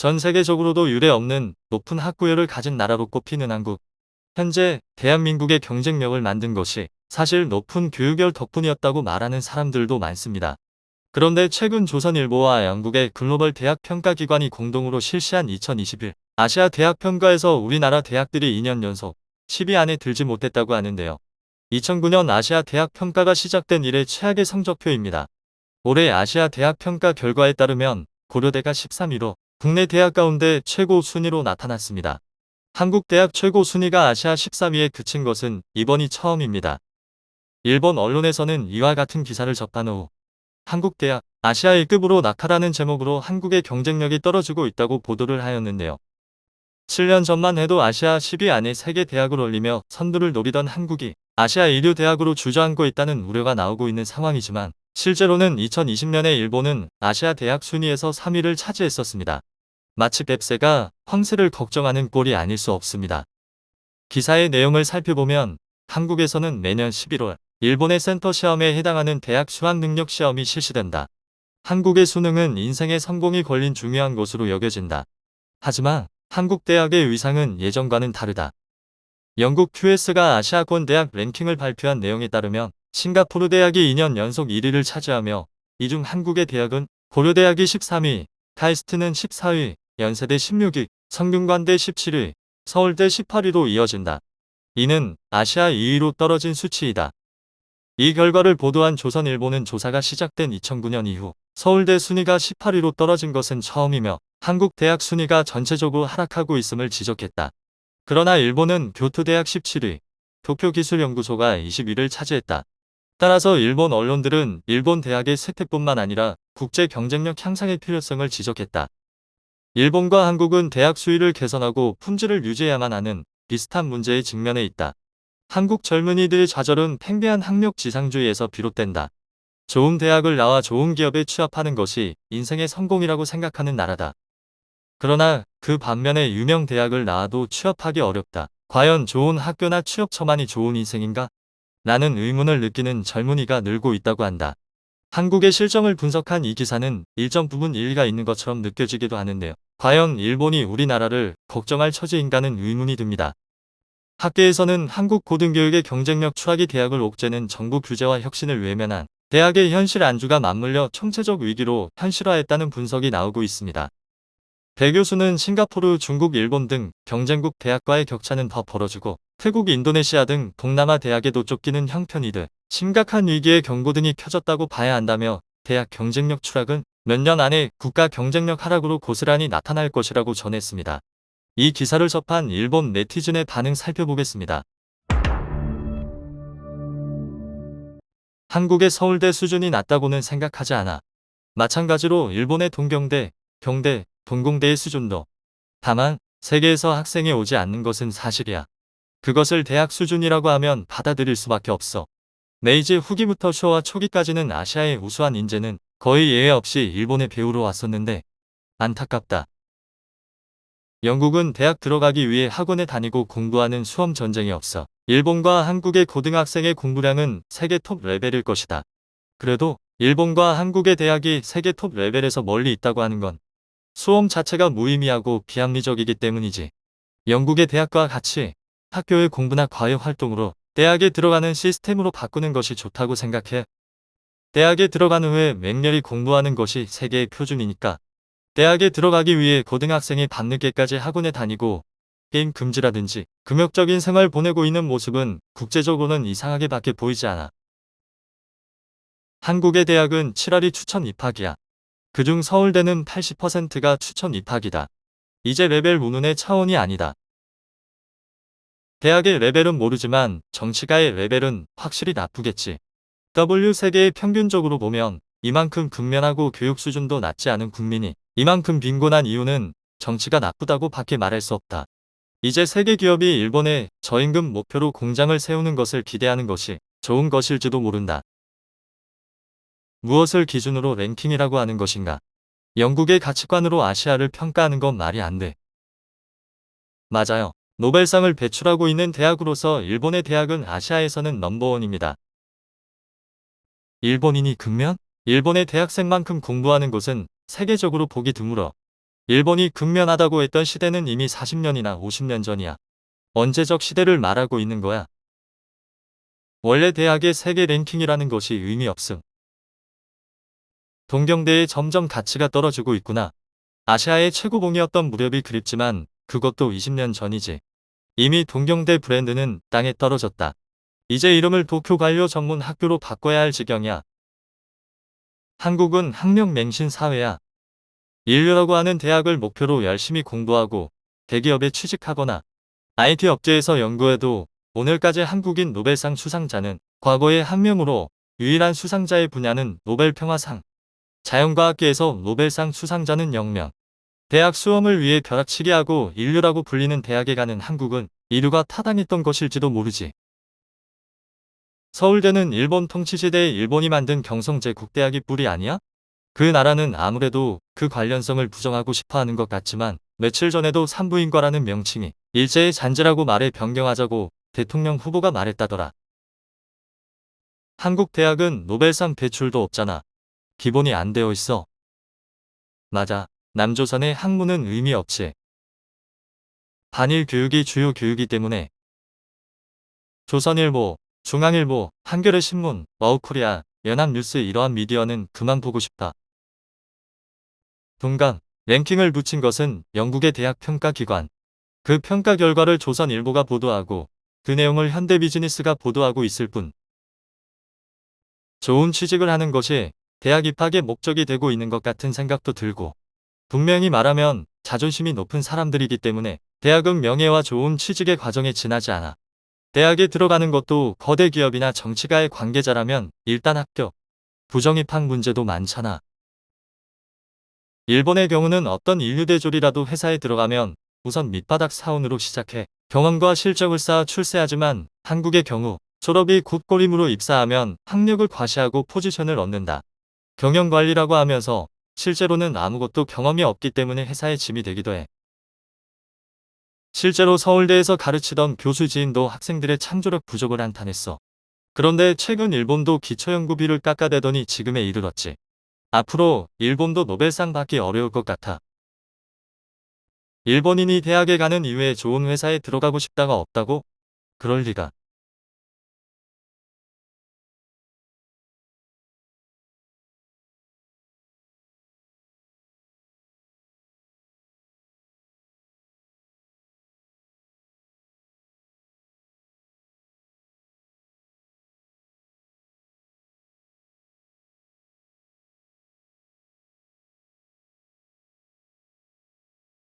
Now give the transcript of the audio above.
전 세계적으로도 유례 없는 높은 학구열을 가진 나라로 꼽히는 한국. 현재 대한민국의 경쟁력을 만든 것이 사실 높은 교육열 덕분이었다고 말하는 사람들도 많습니다. 그런데 최근 조선일보와 영국의 글로벌 대학 평가기관이 공동으로 실시한 2021 아시아 대학 평가에서 우리나라 대학들이 2년 연속 10위 안에 들지 못했다고 하는데요. 2009년 아시아 대학 평가가 시작된 이래 최악의 성적표입니다. 올해 아시아 대학 평가 결과에 따르면 고려대가 13위로 국내 대학 가운데 최고 순위로 나타났습니다. 한국 대학 최고 순위가 아시아 13위에 그친 것은 이번이 처음입니다. 일본 언론에서는 이와 같은 기사를 접한 후 한국 대학 아시아 1급으로 낙하라는 제목으로 한국의 경쟁력이 떨어지고 있다고 보도를 하였는데요. 7년 전만 해도 아시아 10위 안에 세계 대학을 올리며 선두를 노리던 한국이 아시아 1류 대학으로 주저앉고 있다는 우려가 나오고 있는 상황이지만 실제로는 2020년에 일본은 아시아 대학 순위에서 3위를 차지했었습니다. 마치 뱁새가 황새를 걱정하는 꼴이 아닐 수 없습니다. 기사의 내용을 살펴보면 한국에서는 매년 11월 일본의 센터 시험에 해당하는 대학 수학 능력 시험이 실시된다. 한국의 수능은 인생의 성공이 걸린 중요한 것으로 여겨진다. 하지만 한국 대학의 위상은 예전과는 다르다. 영국 QS가 아시아권 대학 랭킹을 발표한 내용에 따르면 싱가포르 대학이 2년 연속 1위를 차지하며 이 중 한국의 대학은 고려대학이 13위, 카이스트는 14위, 연세대 16위, 성균관대 17위, 서울대 18위로 이어진다. 이는 아시아 2위로 떨어진 수치이다. 이 결과를 보도한 조선일보는 조사가 시작된 2009년 이후 서울대 순위가 18위로 떨어진 것은 처음이며 한국 대학 순위가 전체적으로 하락하고 있음을 지적했다. 그러나 일본은 교토대학 17위, 도쿄기술연구소가 20위를 차지했다. 따라서 일본 언론들은 일본 대학의 쇠퇴뿐만 아니라 국제 경쟁력 향상의 필요성을 지적했다. 일본과 한국은 대학 수위를 개선하고 품질을 유지해야만 하는 비슷한 문제에 직면해 있다. 한국 젊은이들의 좌절은 팽배한 학력 지상주의에서 비롯된다. 좋은 대학을 나와 좋은 기업에 취업하는 것이 인생의 성공이라고 생각하는 나라다. 그러나 그 반면에 유명 대학을 나와도 취업하기 어렵다. 과연 좋은 학교나 취업처만이 좋은 인생인가? 라는 의문을 느끼는 젊은이가 늘고 있다고 한다. 한국의 실정을 분석한 이 기사는 일정 부분 일리가 있는 것처럼 느껴지기도 하는데요. 과연 일본이 우리나라를 걱정할 처지인가는 의문이 듭니다. 학계에서는 한국 고등교육의 경쟁력 추락이 대학을 옥죄는 정부 규제와 혁신을 외면한 대학의 현실 안주가 맞물려 총체적 위기로 현실화했다는 분석이 나오고 있습니다. 배 교수는 싱가포르, 중국, 일본 등 경쟁국 대학과의 격차는 더 벌어지고 태국, 인도네시아 등 동남아 대학에도 쫓기는 형편이듯 심각한 위기의 경고등이 켜졌다고 봐야 한다며 대학 경쟁력 추락은 몇 년 안에 국가 경쟁력 하락으로 고스란히 나타날 것이라고 전했습니다. 이 기사를 접한 일본 네티즌의 반응 살펴보겠습니다. 한국의 서울대 수준이 낮다고는 생각하지 않아. 마찬가지로 일본의 동경대, 경대, 동공대의 수준도. 다만 세계에서 학생이 오지 않는 것은 사실이야. 그것을 대학 수준이라고 하면 받아들일 수밖에 없어. 메이지 후기부터 쇼와 초기까지는 아시아의 우수한 인재는 거의 예외 없이 일본에 배우러 왔었는데 안타깝다. 영국은 대학 들어가기 위해 학원에 다니고 공부하는 수험 전쟁이 없어. 일본과 한국의 고등학생의 공부량은 세계 톱 레벨일 것이다. 그래도 일본과 한국의 대학이 세계 톱 레벨에서 멀리 있다고 하는 건 수험 자체가 무의미하고 비합리적이기 때문이지. 영국의 대학과 같이 학교의 공부나 과외 활동으로 대학에 들어가는 시스템으로 바꾸는 것이 좋다고 생각해. 대학에 들어간 후에 맹렬히 공부하는 것이 세계의 표준이니까. 대학에 들어가기 위해 고등학생이 밤늦게까지 학원에 다니고 게임 금지라든지 금욕적인 생활 보내고 있는 모습은 국제적으로는 이상하게 밖에 보이지 않아. 한국의 대학은 7할이 추천 입학이야. 그중 서울대는 80%가 추천 입학이다. 이제 레벨 운운의 차원이 아니다. 대학의 레벨은 모르지만 정치가의 레벨은 확실히 나쁘겠지. W세계의 평균적으로 보면 이만큼 근면하고 교육 수준도 낮지 않은 국민이 이만큼 빈곤한 이유는 정치가 나쁘다고 밖에 말할 수 없다. 이제 세계 기업이 일본에 저임금 목표로 공장을 세우는 것을 기대하는 것이 좋은 것일지도 모른다. 무엇을 기준으로 랭킹이라고 하는 것인가? 영국의 가치관으로 아시아를 평가하는 건 말이 안 돼. 맞아요. 노벨상을 배출하고 있는 대학으로서 일본의 대학은 아시아에서는 넘버원입니다. 일본인이 근면? 일본의 대학생만큼 공부하는 곳은 세계적으로 보기 드물어. 일본이 극면하다고 했던 시대는 이미 40년이나 50년 전이야. 언제적 시대를 말하고 있는 거야. 원래 대학의 세계 랭킹이라는 것이 의미 없음. 동경대에 점점 가치가 떨어지고 있구나. 아시아의 최고봉이었던 무렵이 그립지만 그것도 20년 전이지. 이미 동경대 브랜드는 땅에 떨어졌다. 이제 이름을 도쿄 관료 전문 학교로 바꿔야 할 지경이야. 한국은 학력 맹신 사회야. 인류라고 하는 대학을 목표로 열심히 공부하고 대기업에 취직하거나 IT 업계에서 연구해도 오늘까지 한국인 노벨상 수상자는 과거에 한 명으로 유일한 수상자의 분야는 노벨 평화상. 자연과학계에서 노벨상 수상자는 0명. 대학 수험을 위해 벼락치기하고 인류라고 불리는 대학에 가는 한국은 인류가 타당했던 것일지도 모르지. 서울대는 일본 통치시대에 일본이 만든 경성제국대학이 뿔이 아니야? 그 나라는 아무래도 그 관련성을 부정하고 싶어하는 것 같지만 며칠 전에도 산부인과라는 명칭이 일제의 잔재라고 말해 변경하자고 대통령 후보가 말했다더라. 한국 대학은 노벨상 배출도 없잖아. 기본이 안 되어 있어. 맞아. 남조선의 학문은 의미 없지. 반일 교육이 주요 교육이 때문에. 조선일보, 중앙일보, 한겨레 신문, 와우코리아, 연합뉴스 이러한 미디어는 그만 보고 싶다. 동강, 랭킹을 붙인 것은 영국의 대학 평가기관. 그 평가 결과를 조선일보가 보도하고 그 내용을 현대비즈니스가 보도하고 있을 뿐. 좋은 취직을 하는 것이 대학 입학의 목적이 되고 있는 것 같은 생각도 들고 분명히 말하면 자존심이 높은 사람들이기 때문에 대학은 명예와 좋은 취직의 과정에 지나지 않아. 대학에 들어가는 것도 거대 기업이나 정치가의 관계자라면 일단 합격. 부정입학 문제도 많잖아. 일본의 경우는 어떤 인류대졸이라도 회사에 들어가면 우선 밑바닥 사원으로 시작해 경험과 실적을 쌓아 출세하지만 한국의 경우 졸업이 굿꼬림으로 입사하면 학력을 과시하고 포지션을 얻는다. 경영관리라고 하면서 실제로는 아무것도 경험이 없기 때문에 회사의 짐이 되기도 해. 실제로 서울대에서 가르치던 교수 지인도 학생들의 창조력 부족을 한탄했어. 그런데 최근 일본도 기초연구비를 깎아대더니 지금에 이르렀지. 앞으로 일본도 노벨상 받기 어려울 것 같아. 일본인이 대학에 가는 이후에 좋은 회사에 들어가고 싶다가 없다고? 그럴 리가.